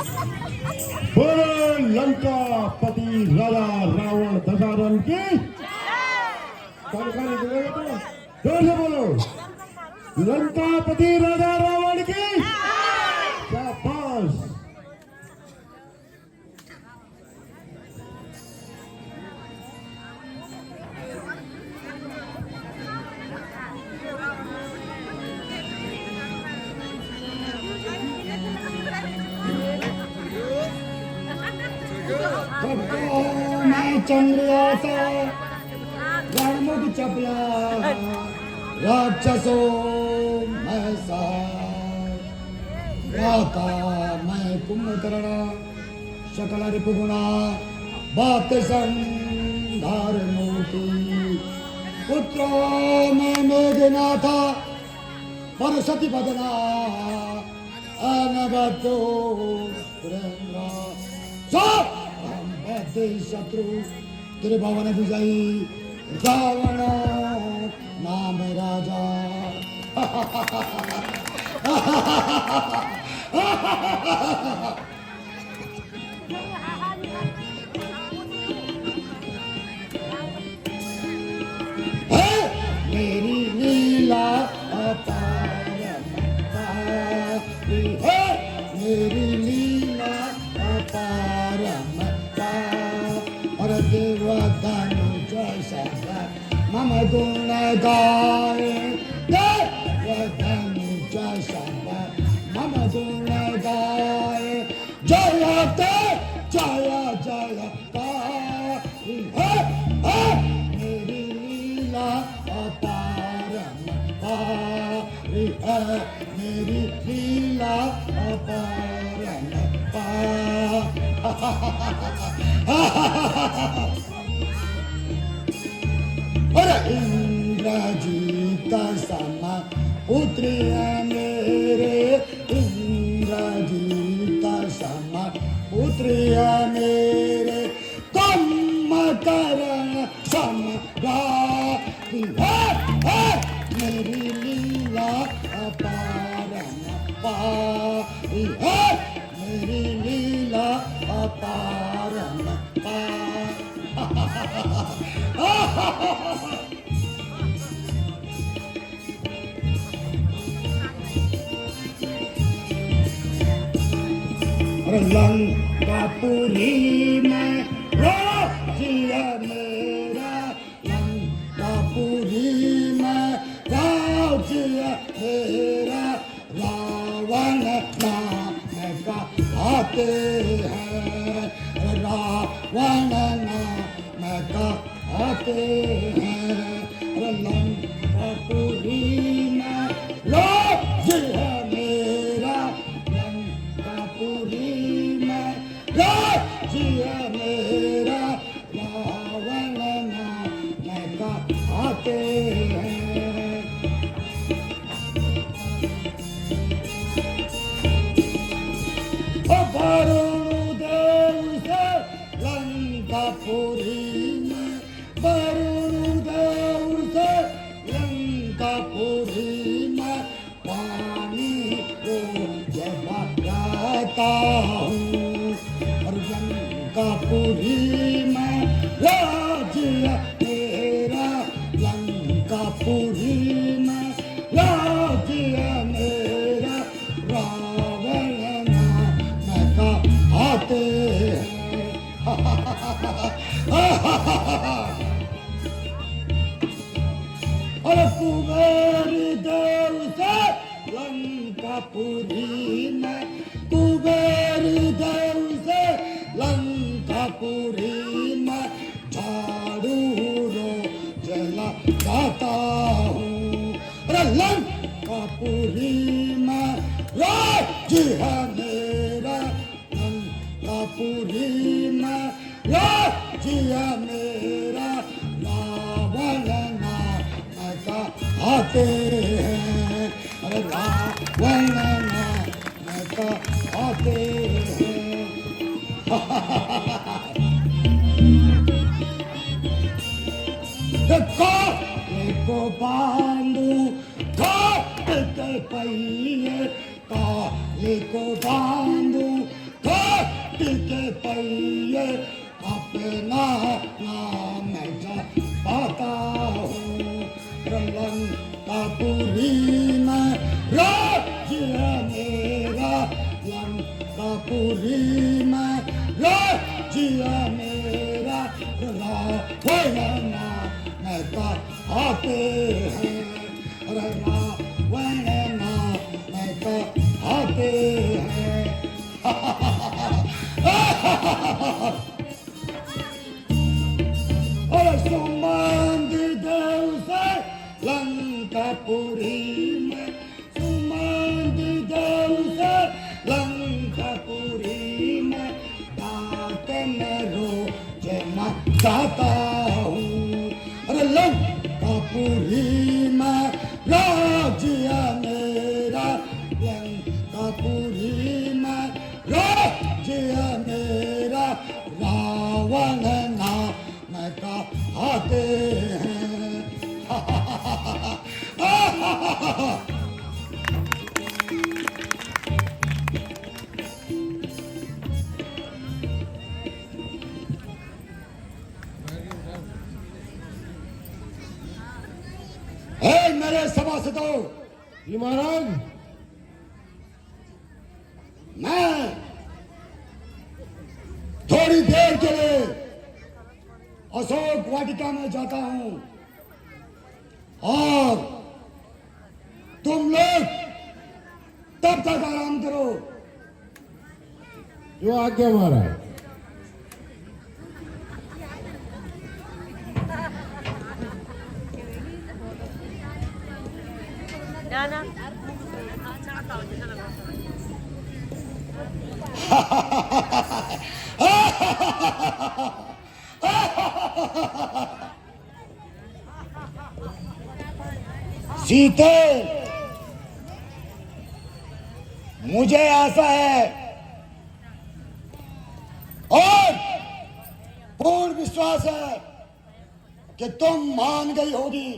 बोलो लंका पति राजा रावण दशरथ की जोर से बोलो लंका पति राजा रावण की शाबाश। मैं चंद्रिया सा रणमुख चपला राक्षसो मैं सा राता मैं कुंभकर्ण शकल रिपुगुणा बात संधार मोती पुत्रो मैं मेघनाथा परसति बदना अनबतो शत्रु त्रिभुवन विजयी रावण नाम राजा। मेरी लीला अपार है, मेरी लीला अपार और देवदानु जैसा मम गुण गाए, देवदानु जैसा मम गुण गाए। जय जय जय मेरी लीला अपार है, मेरी लीला अपार अरे इंद्रजीत समा पुत्री मेरे, इंद्रजीत समा पुत्री मेरे कुंभकर्ण सम्राट है, मेरी लीला अपार है, मेरी लीला अपार लंकापुरी में राज्य मेरा, लंकापुरी में राज्य मेरा। रावण नाम का आते हैं, रावण नाम का आते हैं। लंकापुरी में राज्य मेरा, लंकापुरी में राज्य मेरा। रावण नाम का आते हैं। वरुण देव से लंकापुरी में, वरुण देव से लंकापुरी में पानी को जब रहता हूँ। और लंकापुरी में राज्य मेरा, लंकापुरी में राज्य मेरा। रावण आते हैं। और कुबेर देव से लंकापुरी में, कुबेर देव से लंकापुरी में झाड़ू रोज लगाता हूँ। अरे लंकापुरी में राज्य है मेरा, लंकापुरी में राज्य मेरा। रावण नाम का आते हैं, अरे रावण नाम का आते हैं। काले को बांधू घाट के पहिए, काले को बांधू पहिए अपना नाम पाता हूँ। लंकापुरी में राज्य मेरा, लंकापुरी में राज्य मेरा, रावण नाम कहते हैं, रावण नाम कहते हैं। और सुमंत देव से लंकापुरी में, सुमंत देव से लंकापुरी में, डाक में रोज मैं जाता हूँ। अरे लंकापुरी में राज्य मेरा, लंकापुरी में राज्य मेरा, रावण नाम कहते हैं। हे मेरे सभासदों, जी महाराज। मैं थोड़ी देर के लिए अशोक वाटिका में जाता हूं और तुम लोग तब तक आराम करो। जो आज्ञा महाराज। सीते, मुझे आशा है और पूर्ण विश्वास है कि तुम मान गई होगी।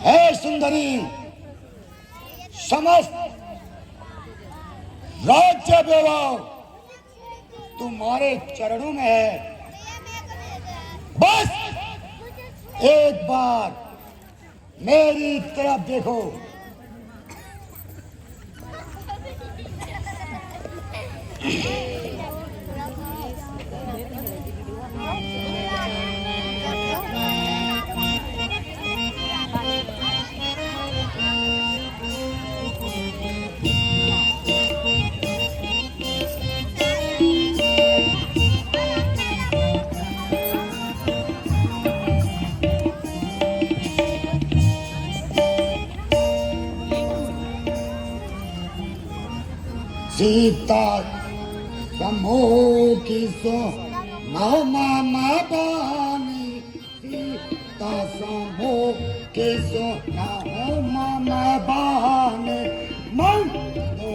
हे सुंदरी, समस्त राज्य वैभव तुम्हारे चरणों में है। बस एक बार मेरी तरफ देखो। सीता समूह की सो मामा बानी, सीता समूह की सो मामा बानी, मन तो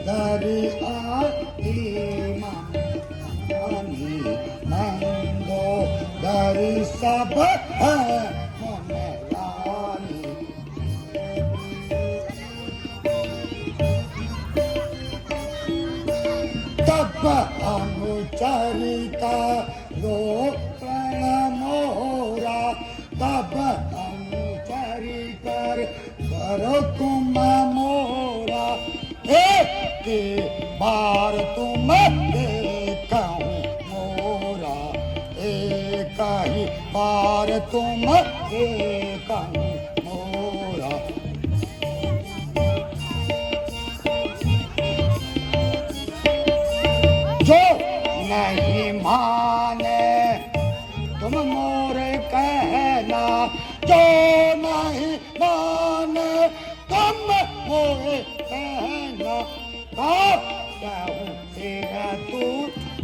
दरी आती मानी, मन तो दरी सब है अनुचरिता रोपण मोरा, तब अनुचरिकर करो तुम मोरा। एक बार तुम देखूं मोरा, एक ही बार तुम देखूं मोरा। जो नहीं माने तुम मोर कहना, जो नहीं माने तुम मोर कहना, कहूँ तेरा तू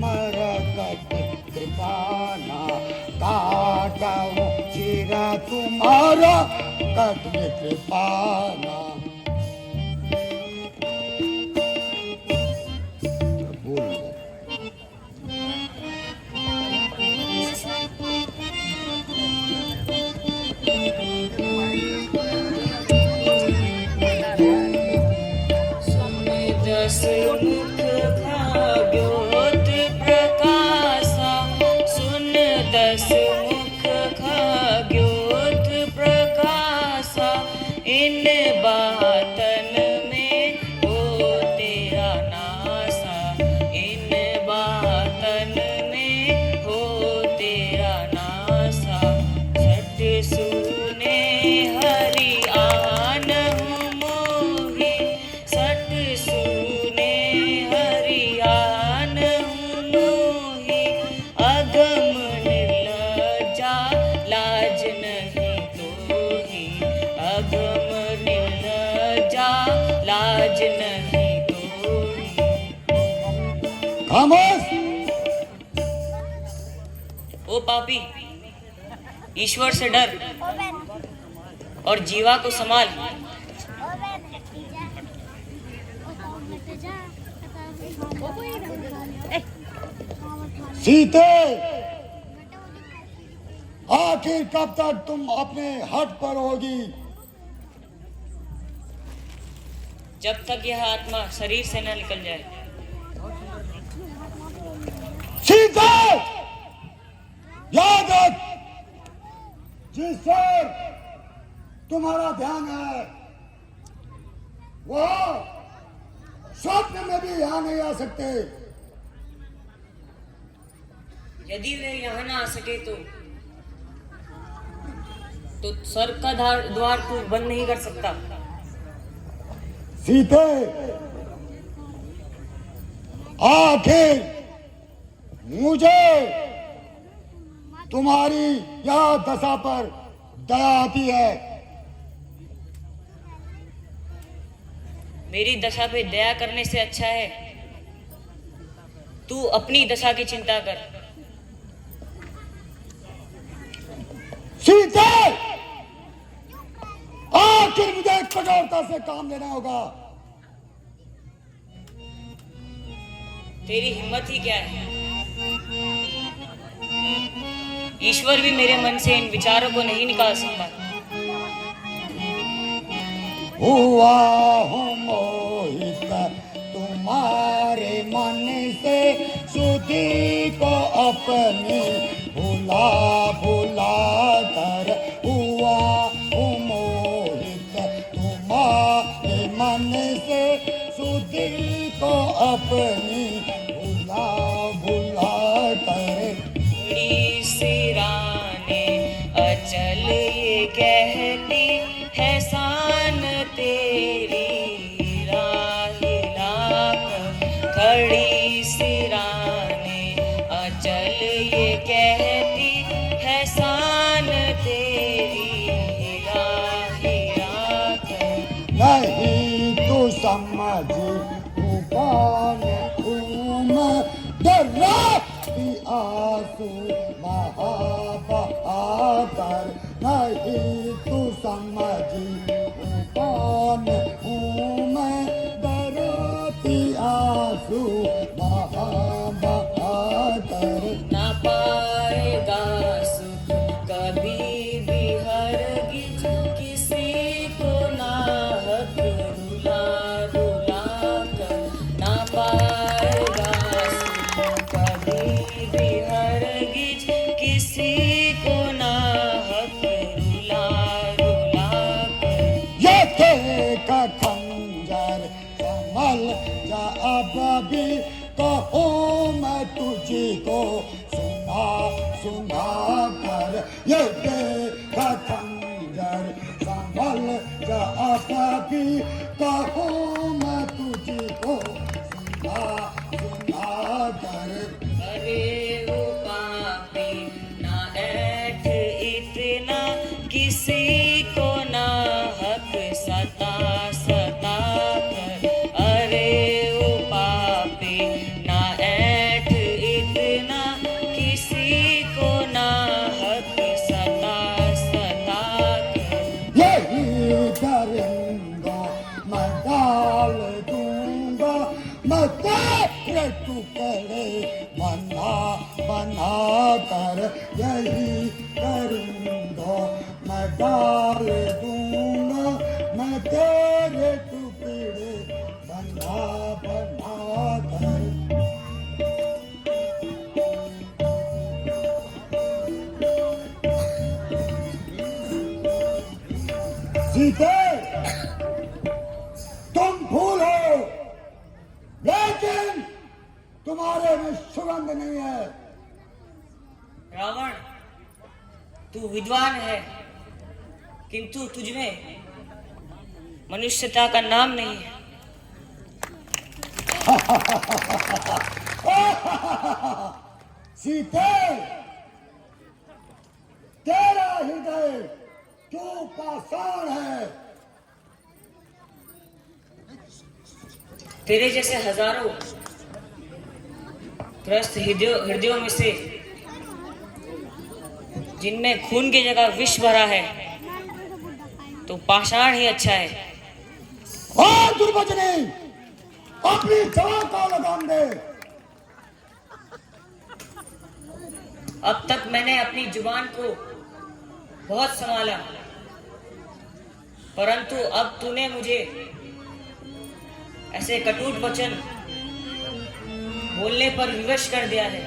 मरकत कृपाना, काटूँ चिरा तुम्हारा कट कृपाना। दस मुख खग्योत प्रकाशा, इन बातन में हो तेरा नासा, इन बातन में हो तेरा नासा। सट सुने हरि आन मोहि, सट सुने हरि आन मोहि, अगम निर्लज्जा लाज नहीं तोहि, अगम निर्लज्जा लाज नहीं तोहि। खामोश। ओ पापी, ईश्वर से डर और जीवा को संभाल। सीते, आखिर कब तक तुम अपने हट पर होगी? जब तक यह आत्मा शरीर से न निकल जाए। सीते, याद रख, जिस पर तुम्हारा ध्यान है वह स्वप्न में भी यहाँ नहीं आ सकते। यदि वे यहाँ न आ सके तो स्वर्ग का द्वार तू बंद नहीं कर सकता। सीते, आखिर मुझे तुम्हारी यह दशा पर दया आती है। मेरी दशा पे दया करने से अच्छा है तू अपनी दशा की चिंता कर। सीते, आखिर मुझे कठोरता से काम लेना होगा। तेरी हिम्मत ही क्या है? ईश्वर भी मेरे मन से इन विचारों को नहीं निकाल सकता। हुआ हूँ मोहित तुम्हारे मन से, सुधी को अपनी भुला भुला कर। हुआ हूँ मोहित तुम्हारे मन से, सुधी को अपनी भुला भुला कर। बड़ी सिराने अचल ये कहती है शान तेरी, खड़ी सिराने अचल ये कहती है शान तेरी, नहीं तू समझी कौन हूँ मैं, डराती आंसू बहा बहा कर। नहीं तू समझी कौन हूँ मैं, डराती आंसू बहा बहा कर। ना पाएगा सुख कभी भी हरगिज, किसी को नाहक रुला रुला कर। ना पाएगा सुख कभी भी हरगिज, किसी को नाहक रुला रुला कर। ये का खंजर संभल जा अब भी, कहो मैं तुझको सुना सुना कर। ये का खंजर संभल जा अब भी, कहो मैं तुझको सुना सुना कर। अरे वो पापी ना ऐठ इतना, किसी को ना हक सता सता कर। अरे वो पापी ना ऐठ इतना, किसी को ना हक सता सता कर। यही करूँगा मैं, डाल दूंगा मैं तेरे टुकड़े बना बना कर। यही करूँगा मैं, डाल दूंगा मैं तेरे टुकड़े बना बना कर। सीते, तुम फूल हो, लेकिन तुम्हारे में सुगंध नहीं है। रावण, तू विद्वान है, किंतु तुझमें मनुष्यता का नाम नहीं है। सीते, तेरा हृदय क्यों पाषाण है? तेरे जैसे हजारों त्रस्त हृदयों में से जिनमें खून की जगह विष भरा है, तो पाषाण ही अच्छा है। और दुर्वचने, अपनी जवान को लगाम दे। अब तक मैंने अपनी जुबान को बहुत संभाला, परंतु अब तूने मुझे ऐसे कटुट वचन बोलने पर विवश कर दिया है।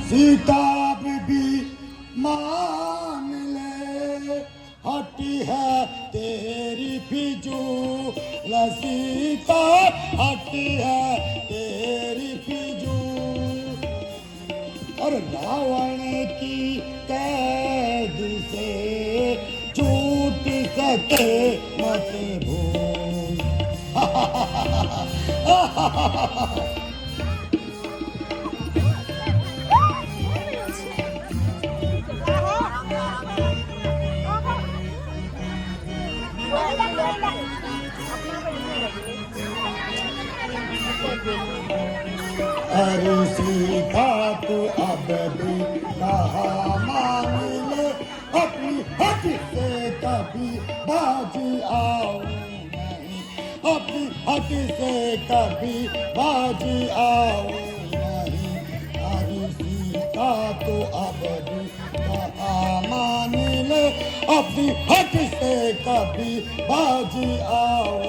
सीता भी मान ले, हटी है तेरी फिजूल। सीता हटी है तेरी फिजूल। और रावण की कैद से छूट सके मत भूल। अरे सीता तो अब भी कहा मान ले, अपनी हट से कभी बाजी आओ नहीं। अपनी हट से कभी बाजी आओ नहीं। अरे सीता तो अब भी कहा मान ले, अपनी हट से कभी बाजी आओ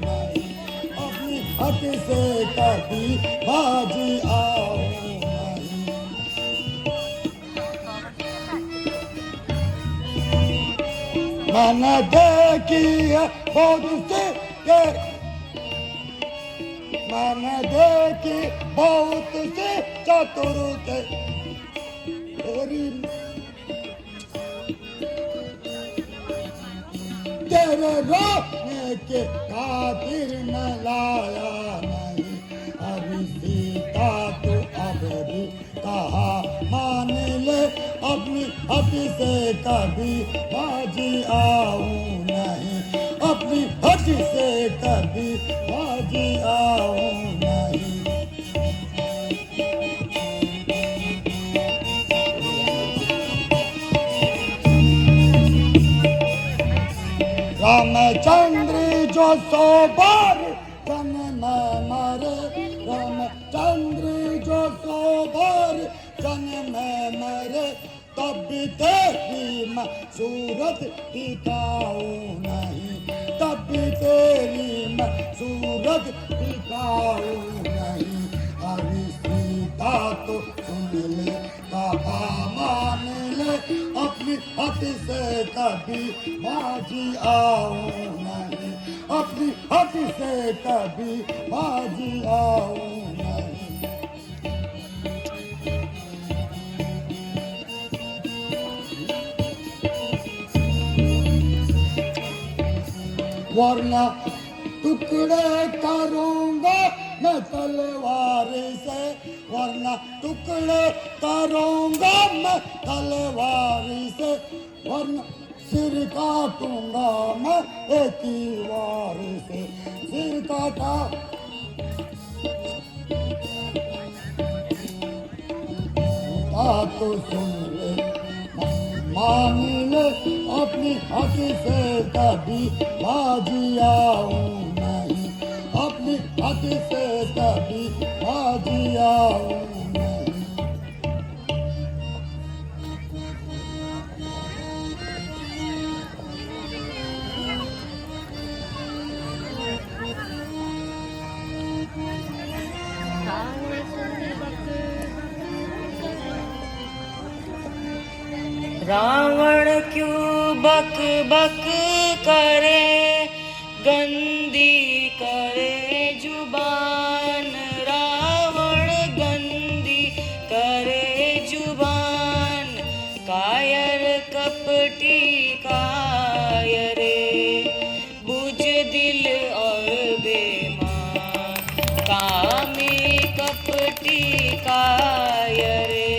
नहीं। अपनी हट से कभी बाजी आओ नहीं। मैंने देखी है बहुत से मैंने देखी बहुत से चतुर थे तेरे रोकने के खातिर न लाया नहीं। अभी सीता तो अब भी कहा मान ले, अपनी हट से कभी बाजी आऊं नहीं। अपनी हट से कभी बाजी आऊं नहीं। रामचंद्र जो 100 बार जन्म मरे, रामचंद्र जो 100 बार जन्म मरे, तब भी तेरी मैं सूरत टिकाऊं नहीं। तब भी तेरी मैं सूरत टिकाऊं नहीं। अरे सीता तो सुन ले, कहा मान ले, अपनी हट से कभी बाजी आऊं नहीं। अपनी हट से कभी बाजी आऊं नहीं। वरना टुकड़े करूंगा मैं तलवार से। वरना टुकड़े करूंगा मैं तलवार से। वरना सिर काटूंगा मैं एक ही वार से। सिर काटा तो सुन ले, मान ले, अपनी हट से कभी बाजी आऊं नहीं। अपनी हट से कभी बाजी आऊं नहीं। रावण क्यों बक बक करे, गंदी करे जुबान। रावण गंदी करे जुबान, कायर कपटी कायरे, बुजदिल और बेईमान। कामी कपटी कायरे,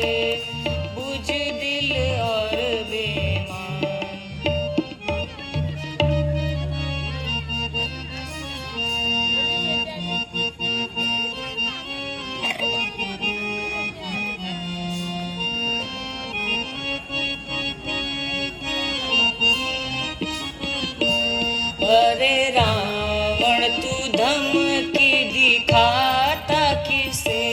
बुजदिल और बेईमान। अरे रावण तू धमकी दिखाता किसे,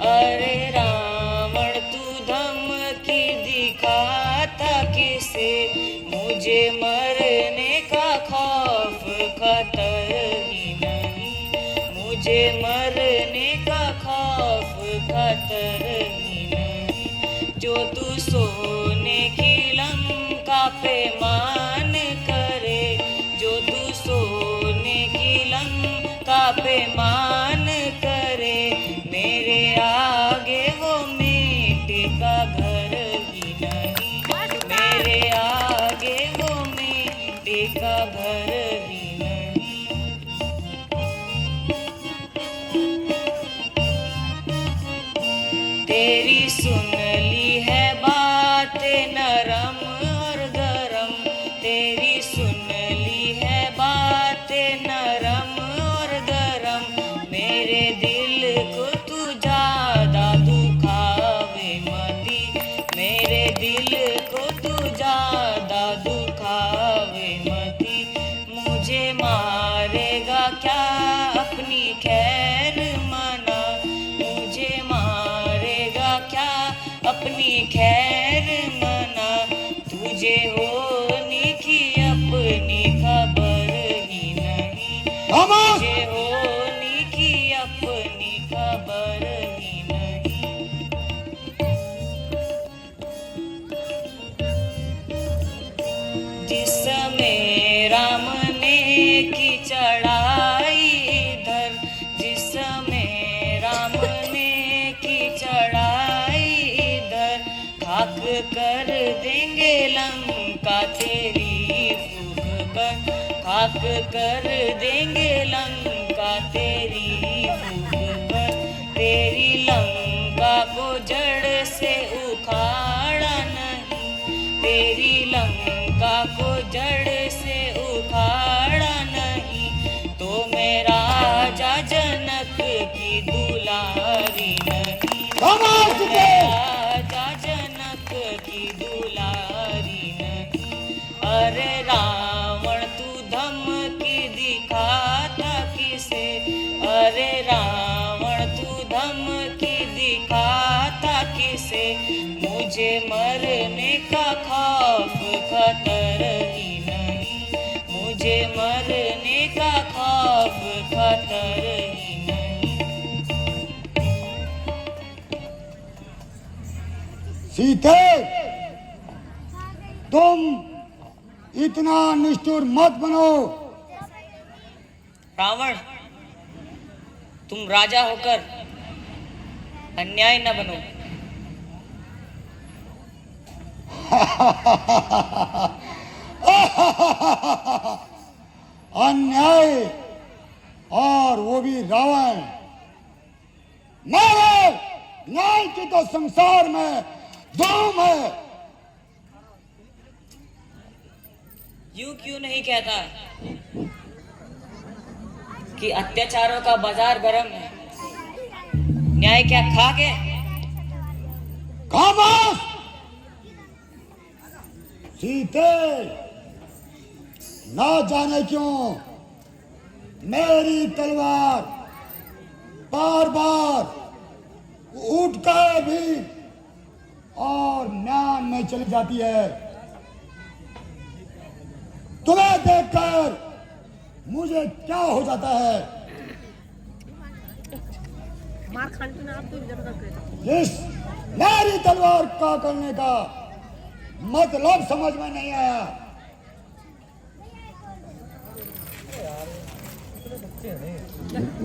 अरे रावण तू धमकी दिखाता किसे। मुझे मरने का खौफ खतर ही नहीं, मुझे मरने का खौफ खतर ही नहीं। जो तू सोने की लंका पे मान करे, जो तू सोने की लंका पे मान करे। मेरे आगे वो मिट्टी का घर ही नहीं, मेरे आगे वो मिट्टी का घर ही नहीं। तेरी सुन ली है बातें नरम और गरम, तेरी सुन ली है बातें नरम और गरम। मेरे दिल को तू ज्यादा दुखावे मती, मेरे दिल को तू ज्यादा दुखावे मती। मुझे मारेगा क्या अपनी खैर मना, मुझे मारेगा क्या अपनी खैर मना। तुझे होने की अपनी खबर ही नहीं, तुझे होने की अपनी खबर ही नहीं। जिस समय राम ने की चढ़ाई इधर, जिस समय राम ने की चढ़ाई इधर। खाक कर देंगे लंका तेरी फूक कर, खाक कर देंगे लंका तेरी फूक कर। तेरी लंका को जड़ से उखाड़ा नहीं, तेरी लंका को जड़ से उखाड़ा नहीं। तो मैं राजा जनक की दुलारी नहीं, मैं राजा जनक की दुलारी नहीं। अरे रावण तू धमकी दिखाता किसे, अरे रावण तू धमकी दिखाता किसे। मुझे मरने का खौफ खतर ही नहीं, मुझे मरने का खौफ खतर ही नहीं। सीते, तुम इतना निष्ठुर मत बनो। रावण, तुम राजा होकर अन्याय न बनो। अन्याय, और वो भी रावण। मेरे न्याय की तो संसार में धूम है। यूं क्यों नहीं कहता कि अत्याचारों का बाजार गर्म है, न्याय क्या खा के। खामोश सीते, ना जाने क्यों मेरी तलवार बार बार उठकर भी और म्यान में चली जाती है। तुम्हें देखकर मुझे क्या हो जाता है। मार खाने की ना आपको जरूरत है। इस मेरी तलवार का करने का मतलब समझ में नहीं आया।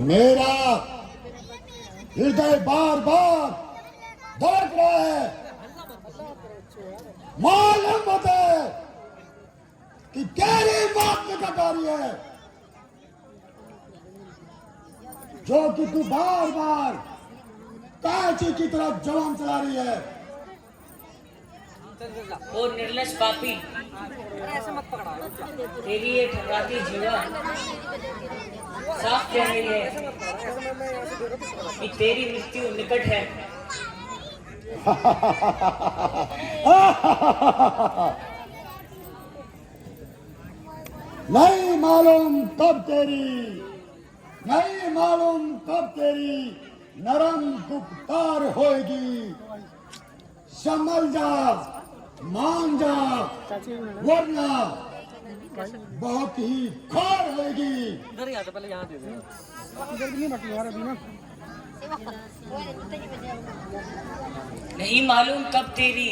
मेरा हृदय बार बार धड़क रहा है। मालूम होता है कि तेरी बात निकटकारी है, जो कि तू बार बार कांची की तरफ जवान चला रही है। ओ निर्लज पापी, तेरी ये ठकराती जीवा साफ कह रही है कि तेरी मृत्यु निकट है। नहीं मालूम कब तेरी नरम गुप्तार होएगी। संभल जा, मान जा, वरना बहुत ही खार होएगी। इधर ही आ जा, पहले यहाँ दे दे। इधर भी नहीं बटी यार अभी ना। नहीं मालूम कब तेरी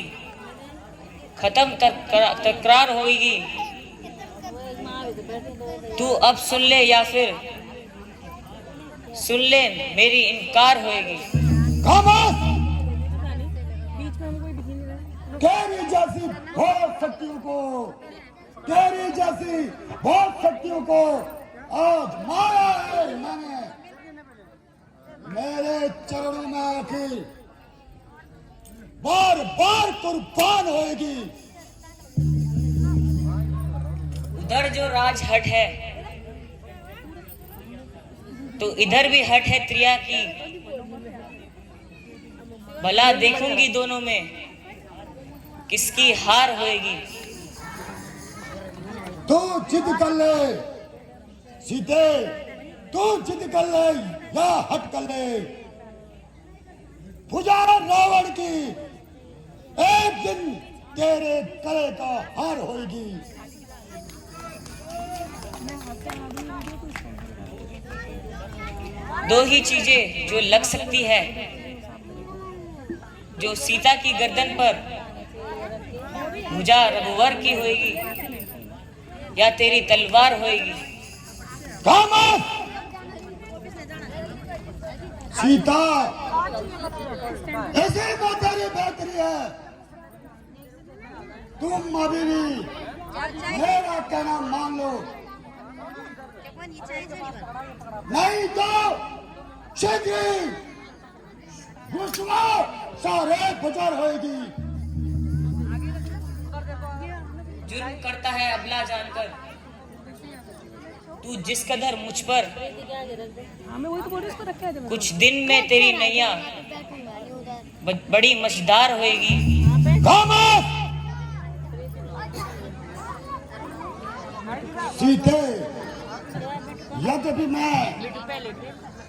खत्म तकरार होगी। तू अब सुन ले या फिर सुन ले मेरी इनकार होएगी। खामोश! तेरी जैसी बहुत शक्तियों को आज मारा है मैंने। मेरे चरणों में आखिर बार बार कुर्बान होएगी। उधर जो राज हट है तो इधर भी हट है त्रिया की। भला देखूंगी दोनों में किसकी हार होएगी। तू जिद कर ले सीते, तू जिद कर ले या हट कर ले। पुजारा रावण की एक दिन तेरे गले का हार होएगी। दो ही चीजें जो लग सकती है, जो सीता की गर्दन पर भुजा रघुवर की होएगी या तेरी तलवार होएगी। खामोश! सीता ऐसे में तेरी बेहतरी है। तुम अभी भी मेरा कहना मान लो, नहीं तो शीघ्र ही सारे गुजर होएगी। जुर्म करता है अबला जानकर तू जिस कदर मुझ पर। कुछ दिन में तेरी नैया बड़ी मजेदार होएगी। खामोश! सीते, यद्यपि मैं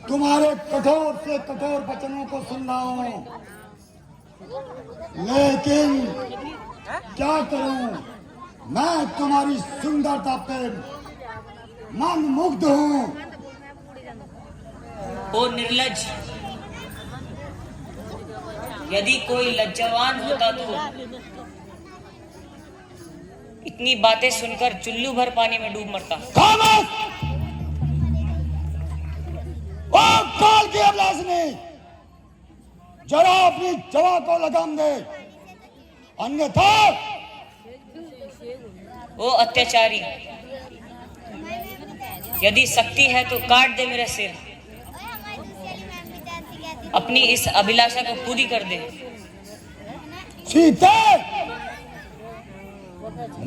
तुम्हारे कठोर से कठोर वचनों को सुन रहा हूं, लेकिन क्या करूं, मैं तुम्हारी सुंदरता पे मन मुग्ध हूं। ओ निर्लज, यदि कोई लज्जावान होता तो इतनी बातें सुनकर चुल्लू भर पानी में डूब मरता। खामोश! ओ काल की अभिलाषिनी, जरा अपनी जवा को लगाम दे, अन्यथा। ओ अत्याचारी, यदि शक्ति है तो काट दे मेरा सिर, अपनी इस अभिलाषा को पूरी कर दे। सीते,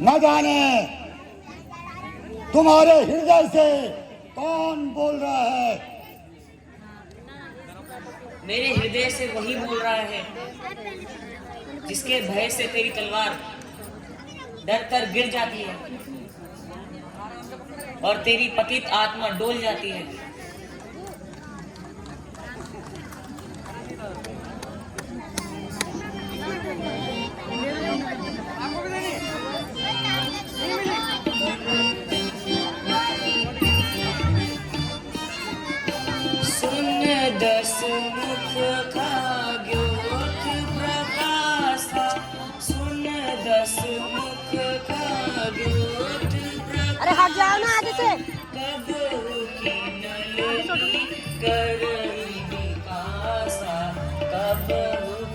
न जाने तुम्हारे हृदय से कौन बोल रहा है। मेरे हृदय से वही बोल रहा है जिसके भय से तेरी तलवार डर कर गिर जाती है और तेरी पतित आत्मा डोल जाती है। सुन दस मुख खाग्योथ प्रकाशा, सुन दस अरे हट जाओ ना आगे से। कब की नलनी करई विकासा, कब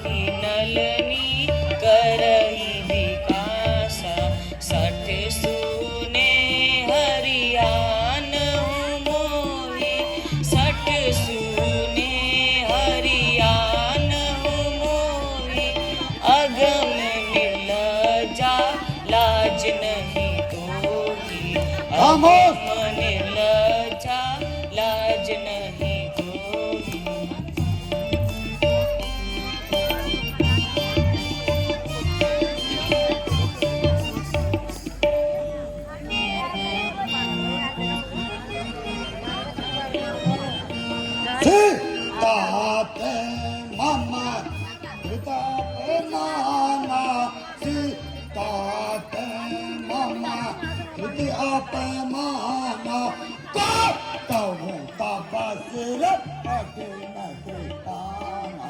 की नलनी करई विकासा, सठ सुने हरियान मोही, सठ सुने हरियान मोही, अगम निर्लजा लाज नहीं तोही, खामोश। अगम निर्लजा लाज नहीं तोही। सीता ते मामा पिता पे माना, सीता ते मामा पिता पे माना, कहूँ तब सिर कटे न कृपाना,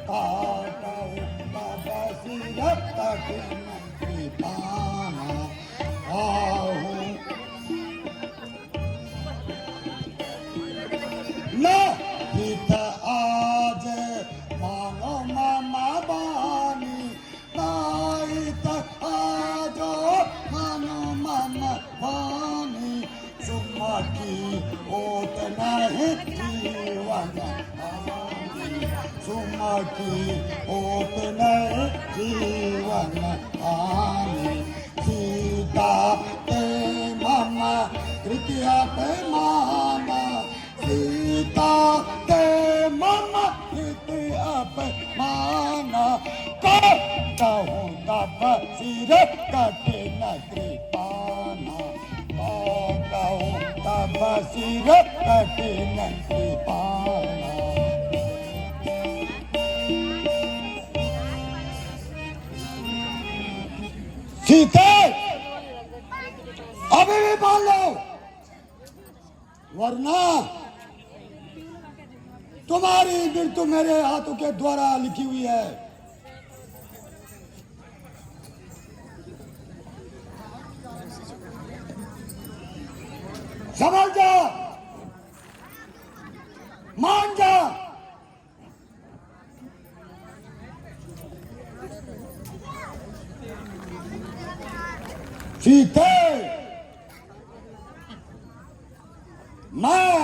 कहूँ तब सिर कटे न कृपाना, कहूँ न हित आज मानो मामा बानी, नाहित आज मानो मामा बानी, सुमा की ओत नहीं जीवन हानि, सुमा की ओत नहीं जीवन हानि, सीता ते मामा तृतीया पे माना, सीता के मामा तृतीया पे माना, कहूँ तब सिर कटे न कृपाना, कहूँ तब सिर कटे न कृपाना। सीते अभी भी मान लो, वरना तुम्हारी मृत्यु मेरे हाथों के द्वारा लिखी हुई है। समझ जा, मान जा। सीते मैं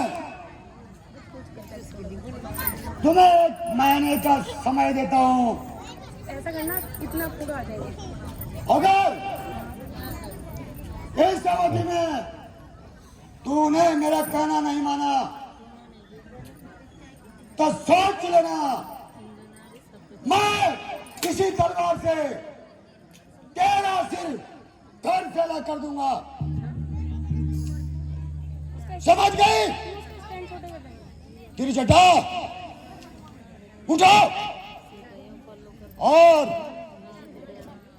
तुम्हें एक महीने का समय देता हूं, ऐसा करना इतना पूरा आ जाएगा। अगर इस अवधि में तूने मेरा कहना नहीं माना तो सोच लेना, मैं किसी तलवार से तेरा सिर घर फैला कर दूंगा। समझ गई? तेरी जटा उठाओ और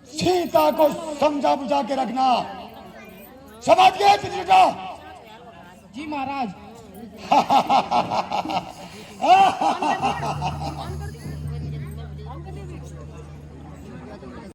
सीता को समझा बुझा के रखना। समझ गए तेरी जटा? जी महाराज।